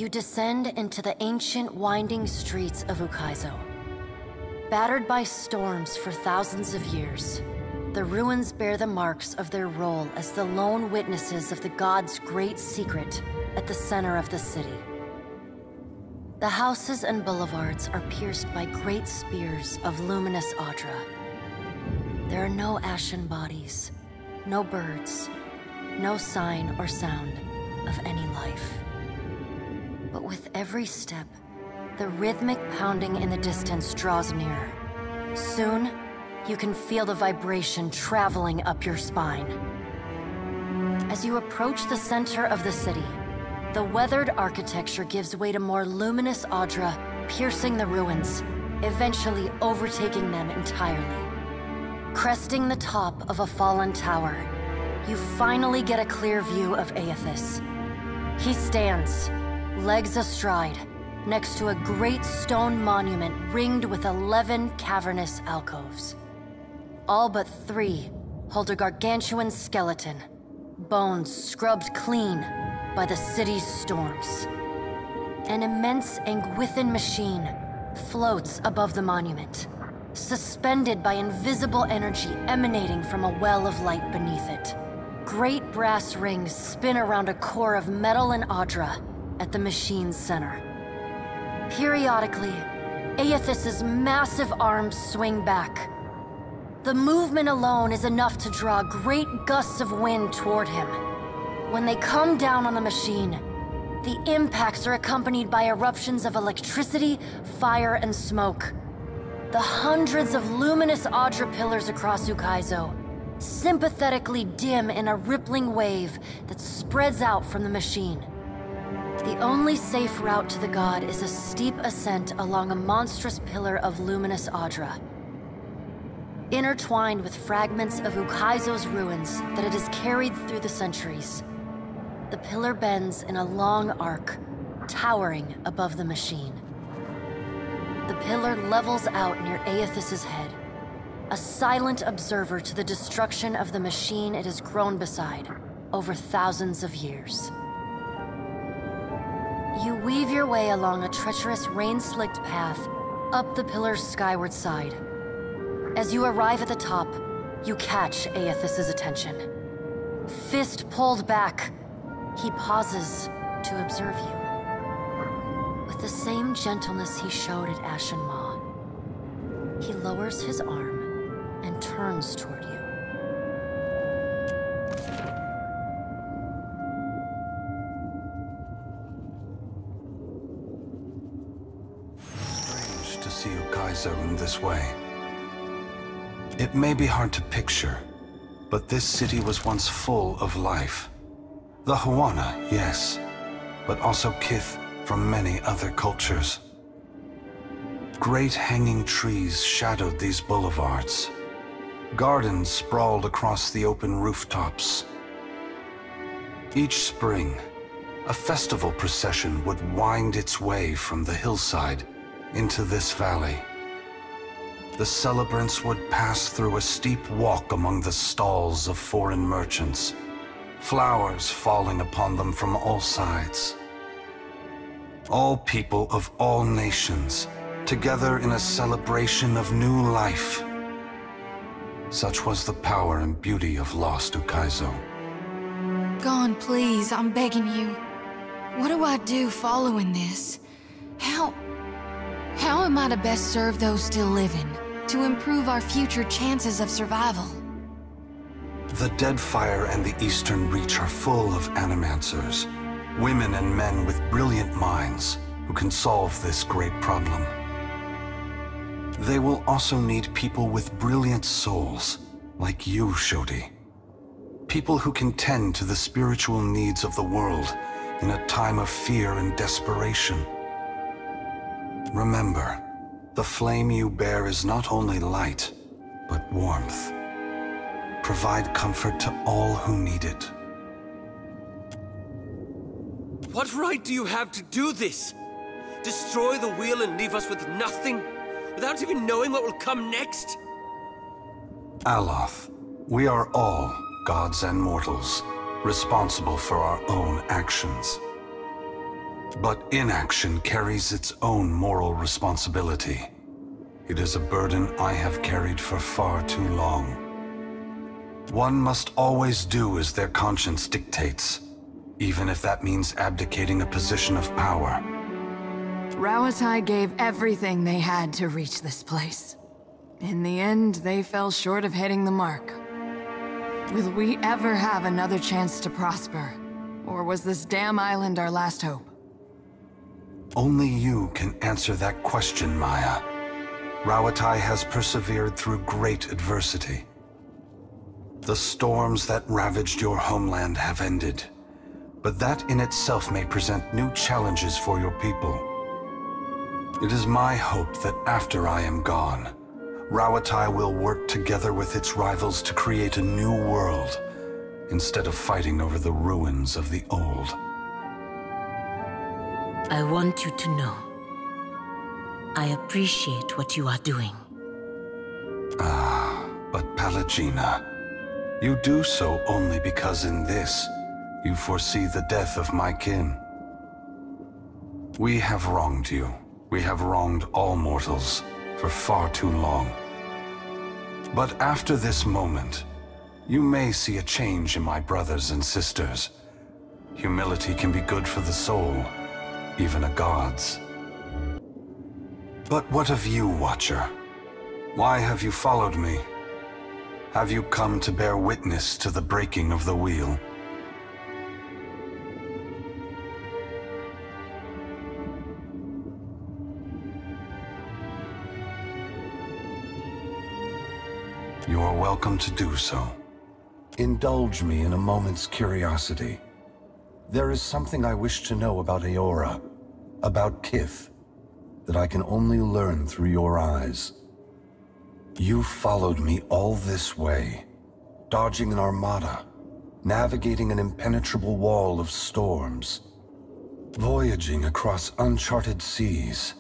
you descend into the ancient winding streets of Ukaizo. Battered by storms for thousands of years, the ruins bear the marks of their role as the lone witnesses of the god's great secret at the center of the city. The houses and boulevards are pierced by great spears of luminous Audra. There are no ashen bodies, no birds, no sign or sound of any life. But with every step, the rhythmic pounding in the distance draws nearer. Soon, you can feel the vibration traveling up your spine. As you approach the center of the city, the weathered architecture gives way to more luminous Audra, piercing the ruins, eventually overtaking them entirely. Cresting the top of a fallen tower, you finally get a clear view of Aethys. He stands, legs astride, next to a great stone monument ringed with 11 cavernous alcoves. All but 3 hold a gargantuan skeleton, bones scrubbed clean by the city's storms. An immense Anguithan machine floats above the monument, suspended by invisible energy emanating from a well of light beneath it. Great brass rings spin around a core of metal and Audra at the machine's center. Periodically, Aethys's massive arms swing back. The movement alone is enough to draw great gusts of wind toward him. When they come down on the machine, the impacts are accompanied by eruptions of electricity, fire, and smoke. The hundreds of luminous Audra pillars across Ukaizo sympathetically dim in a rippling wave that spreads out from the machine. The only safe route to the god is a steep ascent along a monstrous pillar of luminous Audra. Intertwined with fragments of Ukaizo's ruins that it has carried through the centuries, the pillar bends in a long arc, towering above the machine. The pillar levels out near Aethys's head, a silent observer to the destruction of the machine it has grown beside over thousands of years. You weave your way along a treacherous rain-slicked path up the pillar's skyward side. As you arrive at the top, you catch Aethys's attention. Fist pulled back, he pauses to observe you. With the same gentleness he showed at Ashen Maw, he lowers his arm and turns toward you. Strange to see Ukaizo in this way. It may be hard to picture, but this city was once full of life. The Huana, yes, but also kith from many other cultures. Great hanging trees shadowed these boulevards. Gardens sprawled across the open rooftops. Each spring, a festival procession would wind its way from the hillside into this valley. The celebrants would pass through a steep walk among the stalls of foreign merchants, flowers falling upon them from all sides. All people of all nations, together in a celebration of new life. Such was the power and beauty of lost Ukaizo. Gone, please, I'm begging you. What do I do following this? How am I to best serve those still living, to improve our future chances of survival? The Deadfire and the Eastern Reach are full of animancers, women and men with brilliant minds who can solve this great problem. They will also need people with brilliant souls, like you, Shodi. People who can tend to the spiritual needs of the world in a time of fear and desperation. Remember, the flame you bear is not only light, but warmth. Provide comfort to all who need it. What right do you have to do this? Destroy the wheel and leave us with nothing? Without even knowing what will come next? Aloth, we are all gods and mortals, responsible for our own actions. But inaction carries its own moral responsibility. It is a burden I have carried for far too long. One must always do as their conscience dictates, even if that means abdicating a position of power. Rauatai gave everything they had to reach this place. In the end, they fell short of hitting the mark. Will we ever have another chance to prosper? Or was this damn island our last hope? Only you can answer that question, Maya. Rauatai has persevered through great adversity. The storms that ravaged your homeland have ended, but that in itself may present new challenges for your people. It is my hope that after I am gone, Rauatai will work together with its rivals to create a new world, instead of fighting over the ruins of the old. I want you to know, I appreciate what you are doing. But Pallegina, you do so only because in this, you foresee the death of my kin. We have wronged you. We have wronged all mortals for far too long. But after this moment, you may see a change in my brothers and sisters. Humility can be good for the soul, even a god's. But what of you, Watcher? Why have you followed me? Have you come to bear witness to the breaking of the wheel? You are welcome to do so. Indulge me in a moment's curiosity. There is something I wish to know about Eora, about Kith, that I can only learn through your eyes. You followed me all this way, dodging an armada, navigating an impenetrable wall of storms, voyaging across uncharted seas,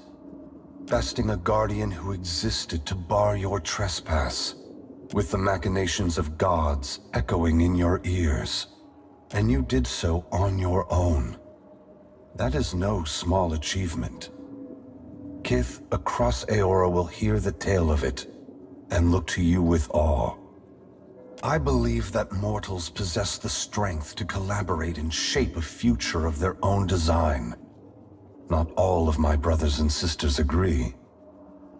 besting a guardian who existed to bar your trespass, with the machinations of gods echoing in your ears. And you did so on your own. That is no small achievement. Kith across Eora will hear the tale of it, and look to you with awe. I believe that mortals possess the strength to collaborate and shape a future of their own design. Not all of my brothers and sisters agree.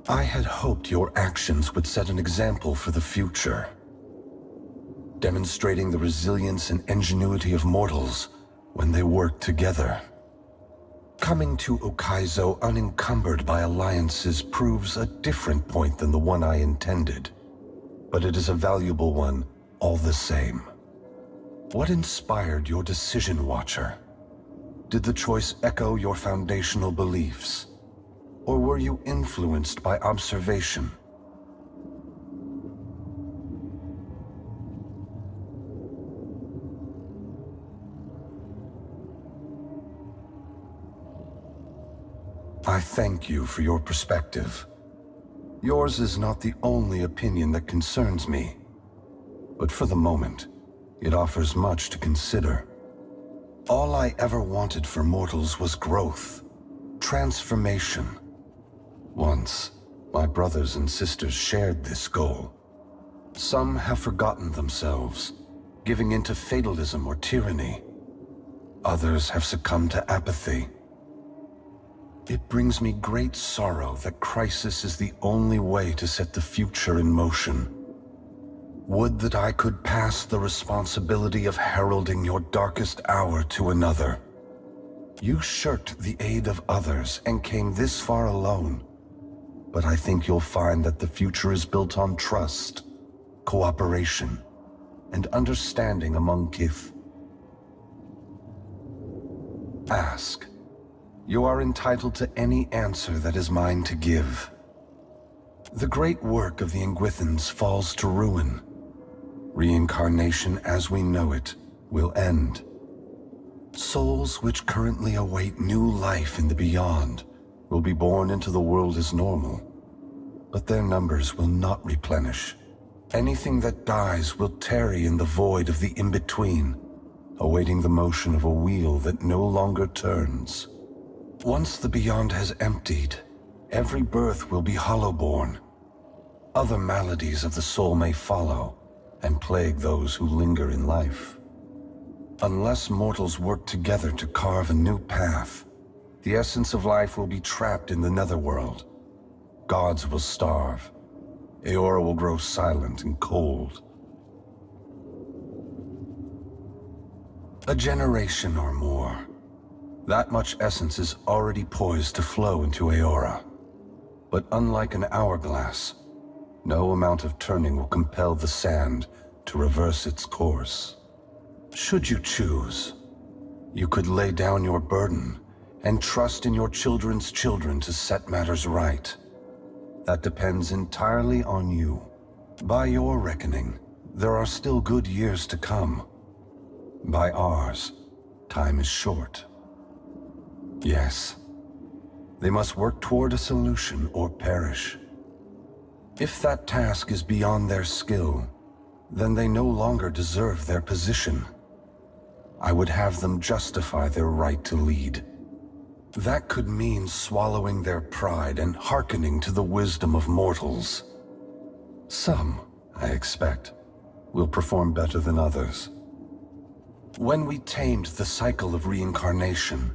I had hoped your actions would set an example for the future, demonstrating the resilience and ingenuity of mortals when they work together. Coming to Ukaizo unencumbered by alliances proves a different point than the one I intended, but it is a valuable one all the same. What inspired your decision, Watcher? Did the choice echo your foundational beliefs? Or were you influenced by observation? I thank you for your perspective. Yours is not the only opinion that concerns me, but for the moment, it offers much to consider. All I ever wanted for mortals was growth, transformation. Once, my brothers and sisters shared this goal. Some have forgotten themselves, giving in to fatalism or tyranny. Others have succumbed to apathy. It brings me great sorrow that crisis is the only way to set the future in motion. Would that I could pass the responsibility of heralding your darkest hour to another. You shirked the aid of others and came this far alone. But I think you'll find that the future is built on trust, cooperation, and understanding among Kith. Ask. You are entitled to any answer that is mine to give. The great work of the Ingwithans falls to ruin. Reincarnation as we know it will end. Souls which currently await new life in the beyond will be born into the world as normal, but their numbers will not replenish. Anything that dies will tarry in the void of the in-between, awaiting the motion of a wheel that no longer turns. Once the Beyond has emptied, every birth will be hollow-born. Other maladies of the soul may follow and plague those who linger in life. Unless mortals work together to carve a new path, the essence of life will be trapped in the netherworld. Gods will starve. Eora will grow silent and cold. A generation or more. That much essence is already poised to flow into Eora. But unlike an hourglass, no amount of turning will compel the sand to reverse its course. Should you choose, you could lay down your burden and trust in your children's children to set matters right. That depends entirely on you. By your reckoning, there are still good years to come. By ours, time is short. Yes, they must work toward a solution or perish. If that task is beyond their skill, then they no longer deserve their position. I would have them justify their right to lead. That could mean swallowing their pride and hearkening to the wisdom of mortals. Some, I expect, will perform better than others. When we tamed the cycle of reincarnation,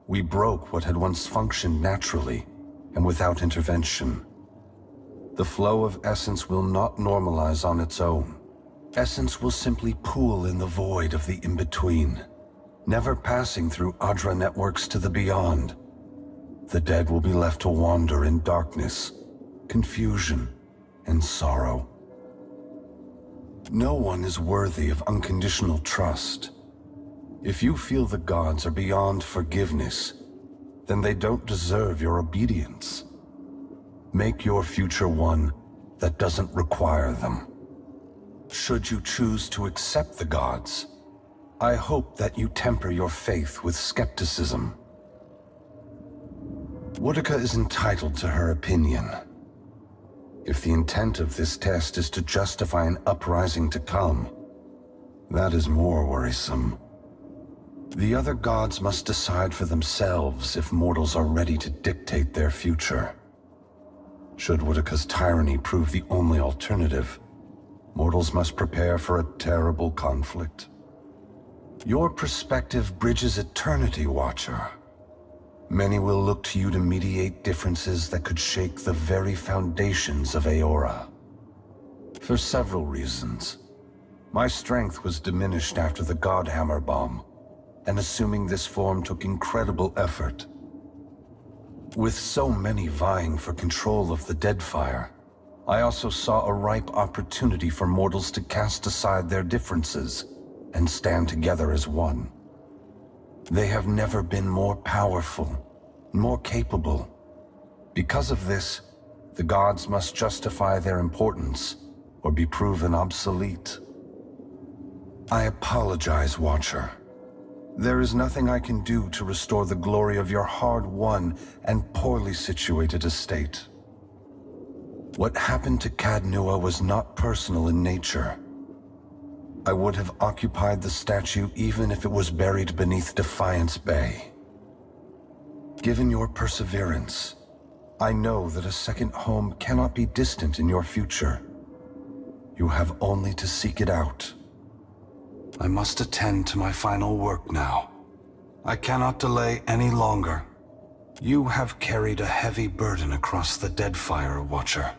we broke what had once functioned naturally and without intervention. The flow of essence will not normalize on its own. Essence will simply pool in the void of the in-between, never passing through Adra networks to the beyond. The dead will be left to wander in darkness, confusion, and sorrow. No one is worthy of unconditional trust. If you feel the gods are beyond forgiveness, then they don't deserve your obedience. Make your future one that doesn't require them. Should you choose to accept the gods, I hope that you temper your faith with skepticism. Boudica is entitled to her opinion. If the intent of this test is to justify an uprising to come, that is more worrisome. The other gods must decide for themselves if mortals are ready to dictate their future. Should Boudica's tyranny prove the only alternative, mortals must prepare for a terrible conflict. Your perspective bridges eternity, Watcher. Many will look to you to mediate differences that could shake the very foundations of Eora. For several reasons. My strength was diminished after the Godhammer bomb, and assuming this form took incredible effort. With so many vying for control of the Deadfire, I also saw a ripe opportunity for mortals to cast aside their differences and stand together as one. They have never been more powerful, more capable. Because of this, the gods must justify their importance or be proven obsolete. I apologize, Watcher. There is nothing I can do to restore the glory of your hard-won and poorly situated estate. What happened to Cadnua was not personal in nature. I would have occupied the statue even if it was buried beneath Defiance Bay. Given your perseverance, I know that a second home cannot be distant in your future. You have only to seek it out. I must attend to my final work now. I cannot delay any longer. You have carried a heavy burden across the Deadfire, Watcher.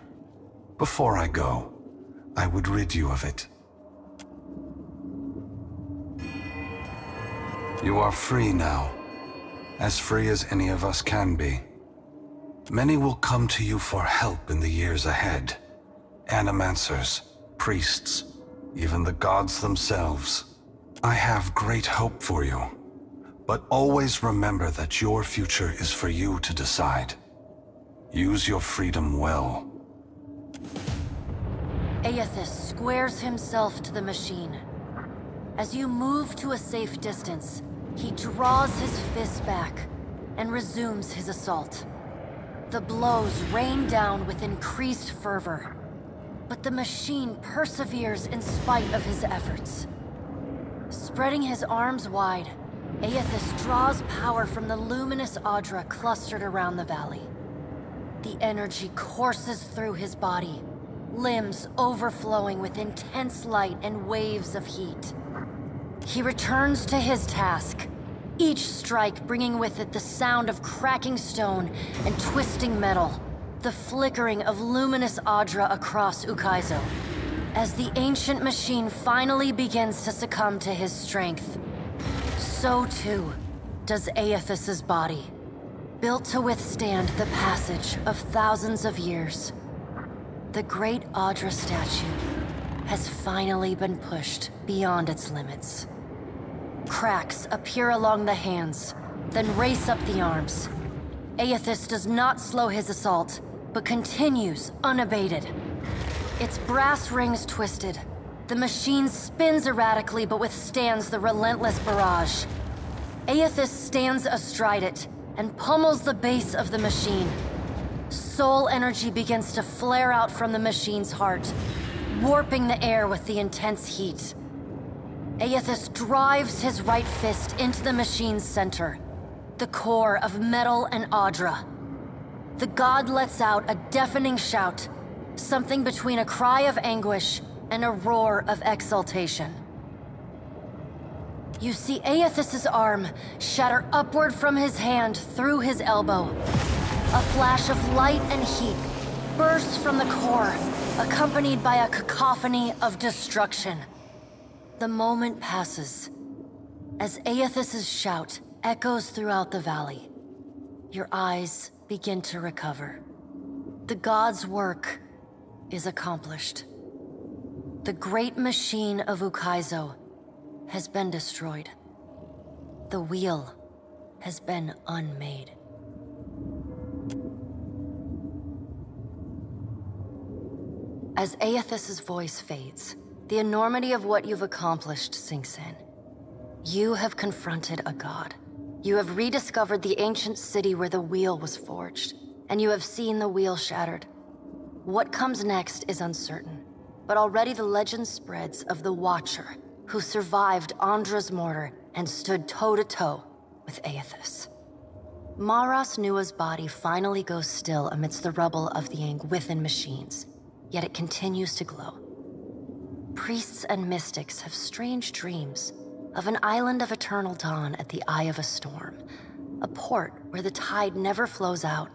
Before I go, I would rid you of it. You are free now, as free as any of us can be. Many will come to you for help in the years ahead. Animancers, priests, even the gods themselves. I have great hope for you, but always remember that your future is for you to decide. Use your freedom well. Aethys squares himself to the machine. As you move to a safe distance, he draws his fist back and resumes his assault. The blows rain down with increased fervor, but the machine perseveres in spite of his efforts. Spreading his arms wide, Aethys draws power from the luminous Audra clustered around the valley. The energy courses through his body, limbs overflowing with intense light and waves of heat. He returns to his task, each strike bringing with it the sound of cracking stone and twisting metal, the flickering of luminous Audra across Ukaizo. As the ancient machine finally begins to succumb to his strength, so too does Aethys's body, built to withstand the passage of thousands of years. The great Audra statue has finally been pushed beyond its limits. Cracks appear along the hands, then race up the arms. Aethys does not slow his assault, but continues unabated. Its brass rings twisted, the machine spins erratically but withstands the relentless barrage. Aethys stands astride it and pummels the base of the machine. Soul energy begins to flare out from the machine's heart, warping the air with the intense heat. Aethys drives his right fist into the machine's center, the core of metal and Audra. The god lets out a deafening shout, something between a cry of anguish and a roar of exultation. You see Aethys's arm shatter upward from his hand through his elbow. A flash of light and heat bursts from the core, accompanied by a cacophony of destruction. The moment passes as Aethys's shout echoes throughout the valley. Your eyes begin to recover. The god's work is accomplished. The great machine of Ukaizo has been destroyed. The wheel has been unmade. As Aethys's voice fades, the enormity of what you've accomplished sinks in. You have confronted a god. You have rediscovered the ancient city where the wheel was forged, and you have seen the wheel shattered. What comes next is uncertain, but already the legend spreads of the Watcher, who survived Andra's mortar and stood toe-to-toe with Aethys. Maras Nua's body finally goes still amidst the rubble of the Aang within machines, yet it continues to glow. Priests and mystics have strange dreams of an island of eternal dawn at the eye of a storm, a port where the tide never flows out,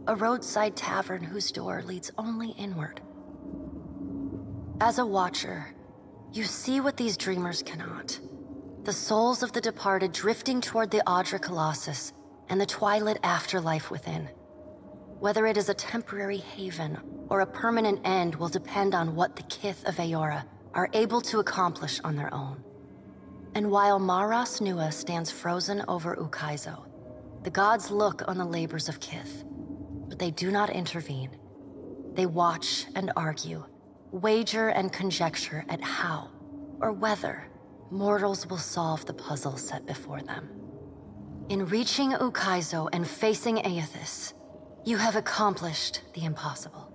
a roadside tavern whose door leads only inward. As a watcher, you see what these dreamers cannot. The souls of the departed drifting toward the Audra Colossus and the twilit afterlife within. Whether it is a temporary haven or a permanent end will depend on what the Kith of Eora are able to accomplish on their own. And while Maras Nua stands frozen over Ukaizo, the gods look on the labors of Kith, but they do not intervene. They watch and argue, wager and conjecture at how or whether mortals will solve the puzzle set before them. In reaching Ukaizo and facing Aethys, you have accomplished the impossible.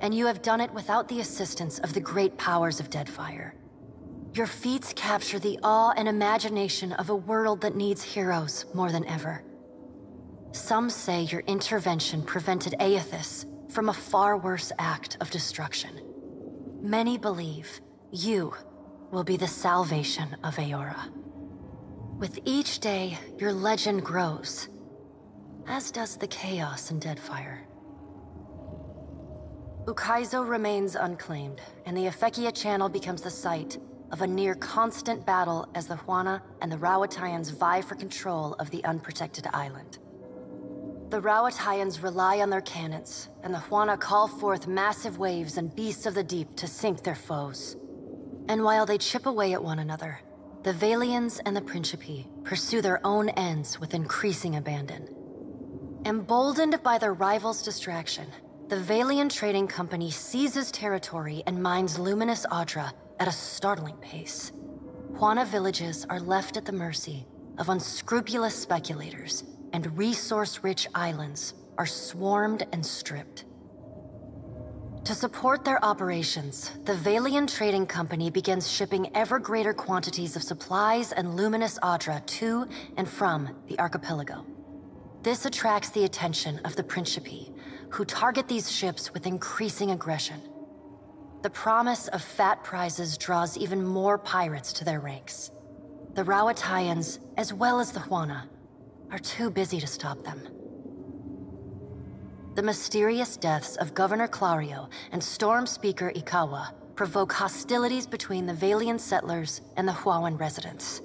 And you have done it without the assistance of the great powers of Deadfire. Your feats capture the awe and imagination of a world that needs heroes more than ever. Some say your intervention prevented Aethys from a far worse act of destruction. Many believe you will be the salvation of Eora. With each day, your legend grows, as does the chaos in Deadfire. Ukaizo remains unclaimed, and the Efekia Channel becomes the site of a near-constant battle as the Huana and the Rawatayans vie for control of the unprotected island. The Rawatayans rely on their cannons, and the Huana call forth massive waves and beasts of the deep to sink their foes. And while they chip away at one another, the Valians and the Principi pursue their own ends with increasing abandon. Emboldened by their rivals' distraction, the Valian Trading Company seizes territory and mines luminous Audra at a startling pace. Huana villages are left at the mercy of unscrupulous speculators, and resource-rich islands are swarmed and stripped. To support their operations, the Valian Trading Company begins shipping ever greater quantities of supplies and luminous Adra to and from the archipelago. This attracts the attention of the Principi, who target these ships with increasing aggression. The promise of fat prizes draws even more pirates to their ranks. The Rawatayans, as well as the Huana, are too busy to stop them. The mysterious deaths of Governor Clario and Storm Speaker Ikawa provoke hostilities between the Valian settlers and the Huawan residents.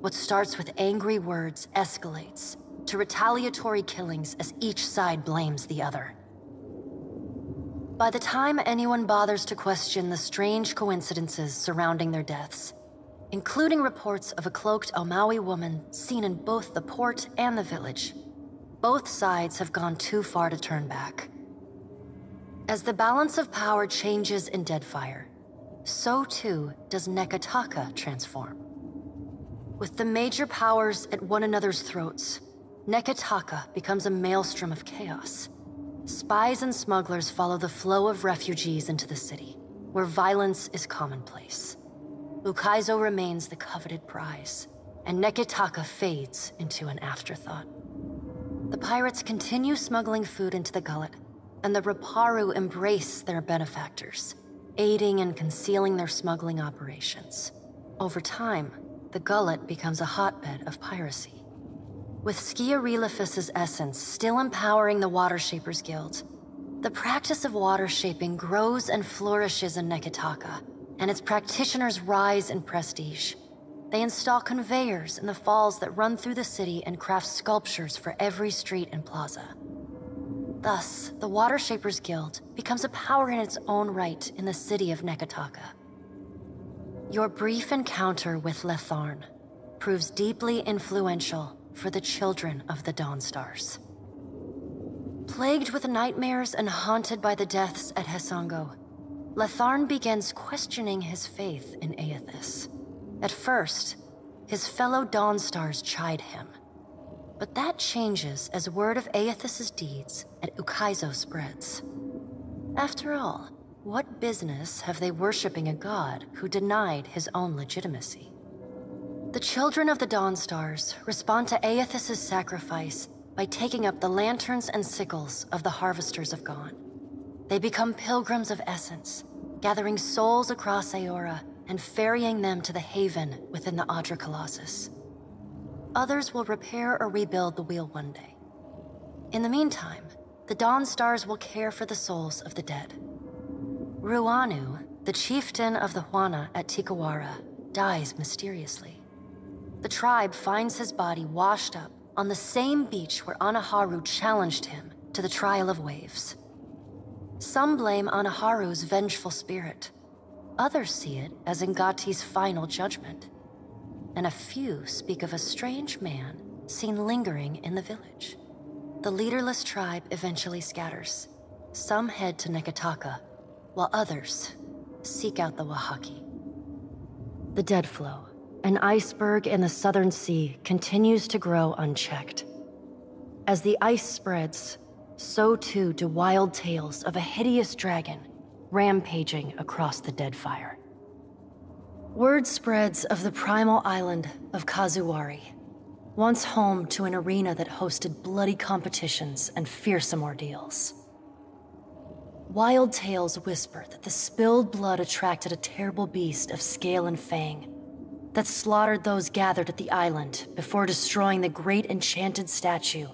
What starts with angry words escalates to retaliatory killings as each side blames the other. By the time anyone bothers to question the strange coincidences surrounding their deaths, including reports of a cloaked Omawi woman seen in both the port and the village, both sides have gone too far to turn back. As the balance of power changes in Deadfire, so too does Nekataka transform. With the major powers at one another's throats, Nekataka becomes a maelstrom of chaos. Spies and smugglers follow the flow of refugees into the city, where violence is commonplace. Ukaizo remains the coveted prize, and Nekataka fades into an afterthought. The pirates continue smuggling food into the gullet, and the Raparu embrace their benefactors, aiding and concealing their smuggling operations. Over time, the gullet becomes a hotbed of piracy. With Skiarilifus's essence still empowering the Water Shapers Guild, the practice of water shaping grows and flourishes in Nekataka, and its practitioners rise in prestige. They install conveyors in the falls that run through the city and craft sculptures for every street and plaza. Thus, the Water Shapers Guild becomes a power in its own right in the city of Nekataka. Your brief encounter with Letharn proves deeply influential for the children of the Dawnstars. Plagued with nightmares and haunted by the deaths at Hesango, Letharn begins questioning his faith in Aethys. At first, his fellow Dawnstars chide him, but that changes as word of Aethys's deeds at Ukaizo spreads. After all, what business have they worshipping a god who denied his own legitimacy? The children of the Dawnstars respond to Aethys's sacrifice by taking up the lanterns and sickles of the Harvesters of Gone. They become pilgrims of essence, gathering souls across Aora and ferrying them to the haven within the Adra Colossus. Others will repair or rebuild the wheel one day. In the meantime, the Dawnstars will care for the souls of the dead. Ruanu, the chieftain of the Huana at Tikawara, dies mysteriously. The tribe finds his body washed up on the same beach where Anaharu challenged him to the trial of waves. Some blame Anaharu's vengeful spirit. Others see it as Ngati's final judgment. And a few speak of a strange man seen lingering in the village. The leaderless tribe eventually scatters. Some head to Nekataka, while others seek out the Wahaki. The dead flow, an iceberg in the southern sea, continues to grow unchecked. As the ice spreads, so too do wild tales of a hideous dragon rampaging across the Deadfire. Word spreads of the primal island of Kazuwari, once home to an arena that hosted bloody competitions and fearsome ordeals. Wild tales whisper that the spilled blood attracted a terrible beast of scale and fang that slaughtered those gathered at the island before destroying the great enchanted statue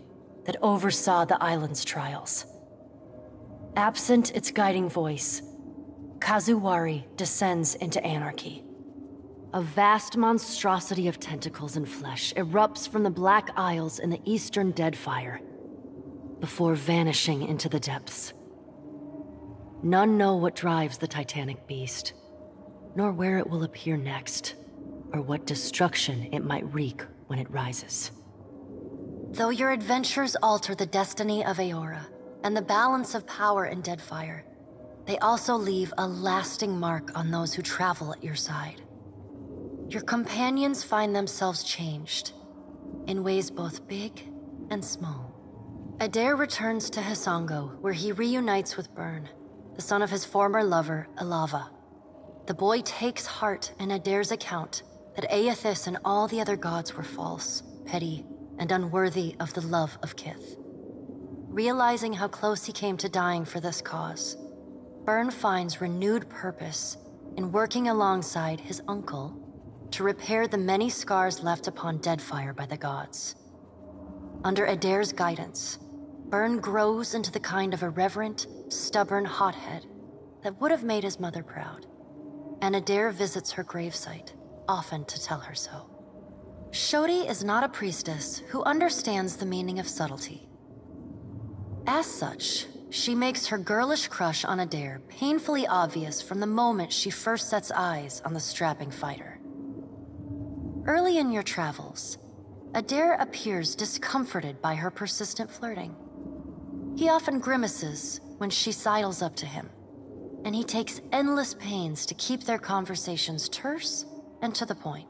that oversaw the island's trials. Absent its guiding voice, Kazuwari descends into anarchy. A vast monstrosity of tentacles and flesh erupts from the Black Isles in the eastern Deadfire, before vanishing into the depths. None know what drives the titanic beast, nor where it will appear next, or what destruction it might wreak when it rises. Though your adventures alter the destiny of Aora and the balance of power in Deadfire, they also leave a lasting mark on those who travel at your side. Your companions find themselves changed, in ways both big and small. Adair returns to Hesango, where he reunites with Byrne, the son of his former lover, Alava. The boy takes heart in Adair's account that Aethys and all the other gods were false, petty, and unworthy of the love of Kith. Realizing how close he came to dying for this cause, Byrne finds renewed purpose in working alongside his uncle to repair the many scars left upon Deadfire by the gods. Under Adair's guidance, Byrne grows into the kind of irreverent, stubborn hothead that would have made his mother proud, and Adair visits her gravesite, often to tell her so. Shodi is not a priestess who understands the meaning of subtlety. As such, she makes her girlish crush on Adair painfully obvious from the moment she first sets eyes on the strapping fighter. Early in your travels, Adair appears discomforted by her persistent flirting. He often grimaces when she sidles up to him, and he takes endless pains to keep their conversations terse and to the point.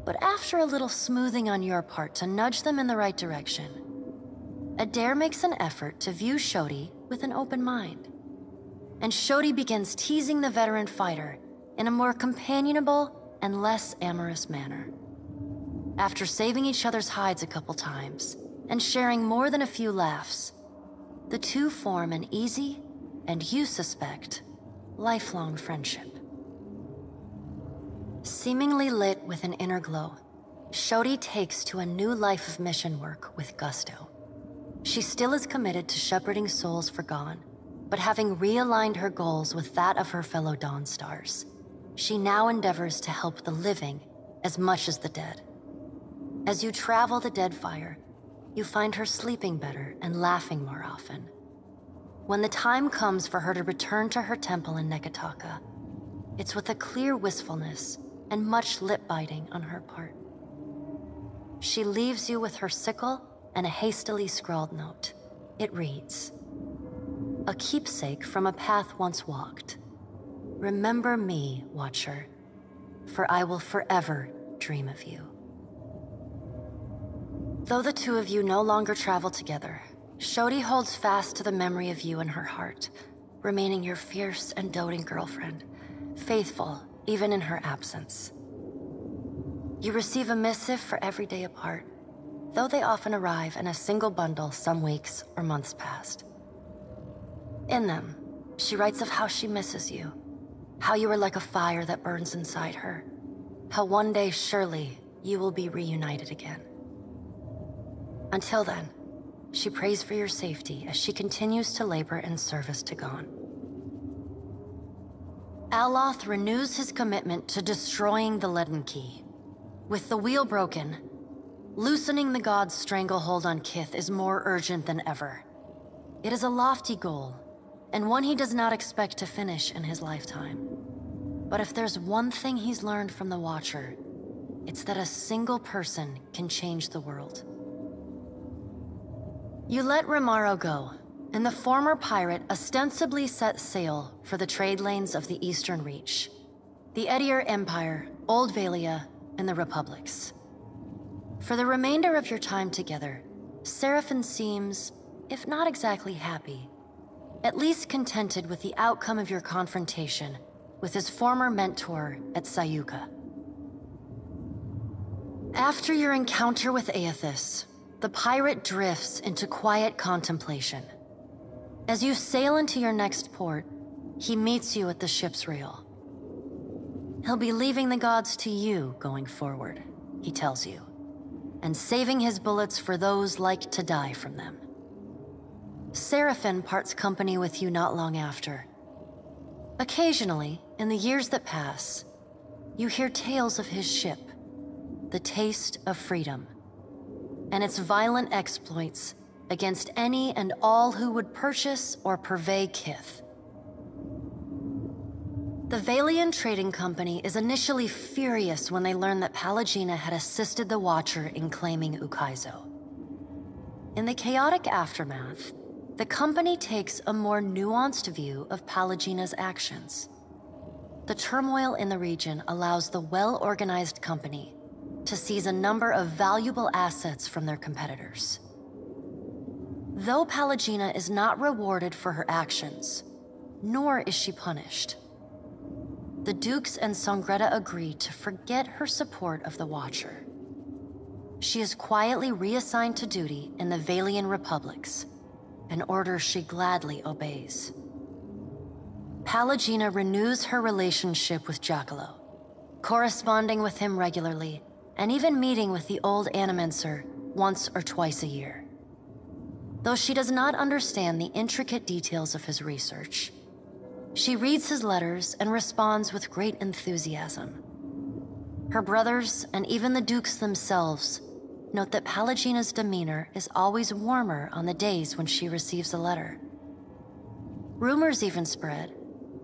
But after a little smoothing on your part to nudge them in the right direction, Adair makes an effort to view Shodi with an open mind. And Shodi begins teasing the veteran fighter in a more companionable and less amorous manner. After saving each other's hides a couple times and sharing more than a few laughs, the two form an easy, and you suspect, lifelong friendship. Seemingly lit with an inner glow, Shodi takes to a new life of mission work with gusto. She still is committed to shepherding souls forgone, but having realigned her goals with that of her fellow Dawnstars, she now endeavors to help the living as much as the dead. As you travel the Deadfire, you find her sleeping better and laughing more often. When the time comes for her to return to her temple in Neketaka, it's with a clear wistfulness and much lip-biting on her part. She leaves you with her sickle and a hastily scrawled note. It reads, "A keepsake from a path once walked. Remember me, Watcher, for I will forever dream of you." Though the two of you no longer travel together, Shodi holds fast to the memory of you in her heart, remaining your fierce and doting girlfriend, faithful even in her absence. You receive a missive for every day apart, though they often arrive in a single bundle some weeks or months past. In them, she writes of how she misses you, how you are like a fire that burns inside her, how one day surely you will be reunited again. Until then, she prays for your safety as she continues to labor in service to Gon. Aloth renews his commitment to destroying the Leaden Key. With the wheel broken, loosening the god's stranglehold on Kith is more urgent than ever. It is a lofty goal, and one he does not expect to finish in his lifetime. But if there's one thing he's learned from the Watcher, it's that a single person can change the world. You let Romaro go, and the former pirate ostensibly set sail for the trade lanes of the Eastern Reach, the Edier Empire, Old Valia, and the Republics. For the remainder of your time together, Seraphon seems, if not exactly happy, at least contented with the outcome of your confrontation with his former mentor at Sayuka. After your encounter with Aethys, the pirate drifts into quiet contemplation. As you sail into your next port, he meets you at the ship's rail. He'll be leaving the gods to you going forward, he tells you, and saving his bullets for those like to die from them. Seraphon parts company with you not long after. Occasionally, in the years that pass, you hear tales of his ship, the Taste of Freedom, and its violent exploits against any and all who would purchase or purvey Kith. The Valian Trading Company is initially furious when they learn that Pallegina had assisted the Watcher in claiming Ukaizo. In the chaotic aftermath, the company takes a more nuanced view of Pallegina's actions. The turmoil in the region allows the well-organized company to seize a number of valuable assets from their competitors. Though Pallegina is not rewarded for her actions, nor is she punished. The Dukes and Songreta agree to forget her support of the Watcher. She is quietly reassigned to duty in the Valian Republics, an order she gladly obeys. Pallegina renews her relationship with Giacollo, corresponding with him regularly, and even meeting with the old Animenser once or twice a year. Though she does not understand the intricate details of his research, she reads his letters and responds with great enthusiasm. Her brothers, and even the Dukes themselves, note that Pallegina's demeanor is always warmer on the days when she receives a letter. Rumors even spread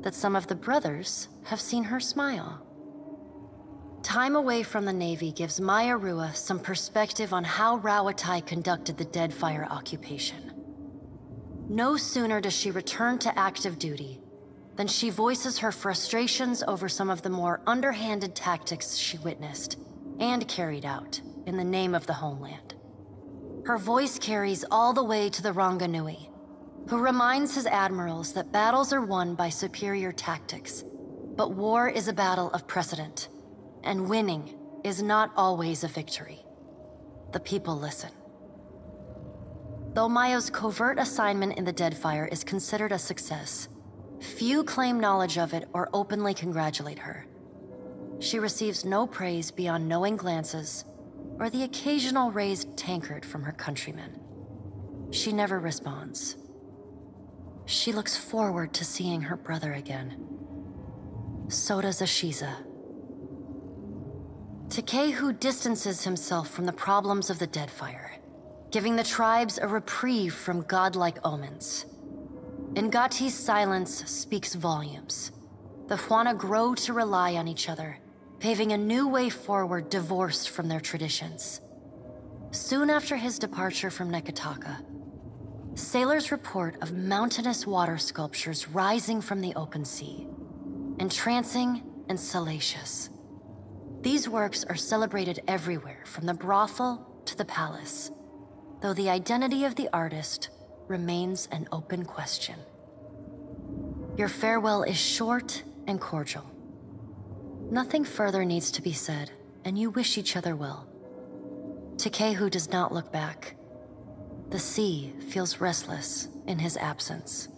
that some of the brothers have seen her smile. Time away from the Navy gives Maya Rua some perspective on how Rauatai conducted the Deadfire occupation. No sooner does she return to active duty than she voices her frustrations over some of the more underhanded tactics she witnessed and carried out in the name of the homeland. Her voice carries all the way to the Ranganui, who reminds his admirals that battles are won by superior tactics, but war is a battle of precedent, and winning is not always a victory. The people listen. Though Maya's covert assignment in the Deadfire is considered a success, few claim knowledge of it or openly congratulate her. She receives no praise beyond knowing glances or the occasional raised tankard from her countrymen. She never responds. She looks forward to seeing her brother again. So does Ashiza. Takehu distances himself from the problems of the Deadfire, giving the tribes a reprieve from godlike omens. Ngati's silence speaks volumes. The Huana grow to rely on each other, paving a new way forward divorced from their traditions. Soon after his departure from Nekataka, sailors report of mountainous water sculptures rising from the open sea, entrancing and salacious. These works are celebrated everywhere, from the brothel to the palace, though the identity of the artist remains an open question. Your farewell is short and cordial. Nothing further needs to be said, and you wish each other well. Takehu does not look back. The sea feels restless in his absence.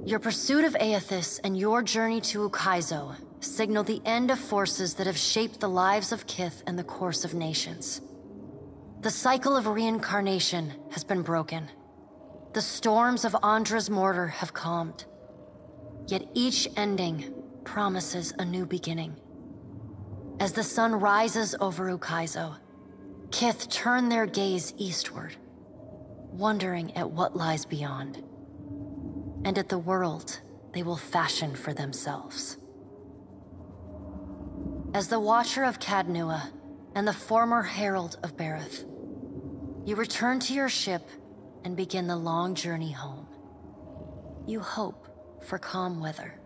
Your pursuit of Aethys and your journey to Ukaizo signal the end of forces that have shaped the lives of Kith and the course of nations. The cycle of reincarnation has been broken. The storms of Andra's mortar have calmed. Yet each ending promises a new beginning. As the sun rises over Ukaizo, Kith turn their gaze eastward, wondering at what lies beyond, and at the world they will fashion for themselves. As the Watcher of Cadnua and the former Herald of Bareth, you return to your ship and begin the long journey home. You hope for calm weather.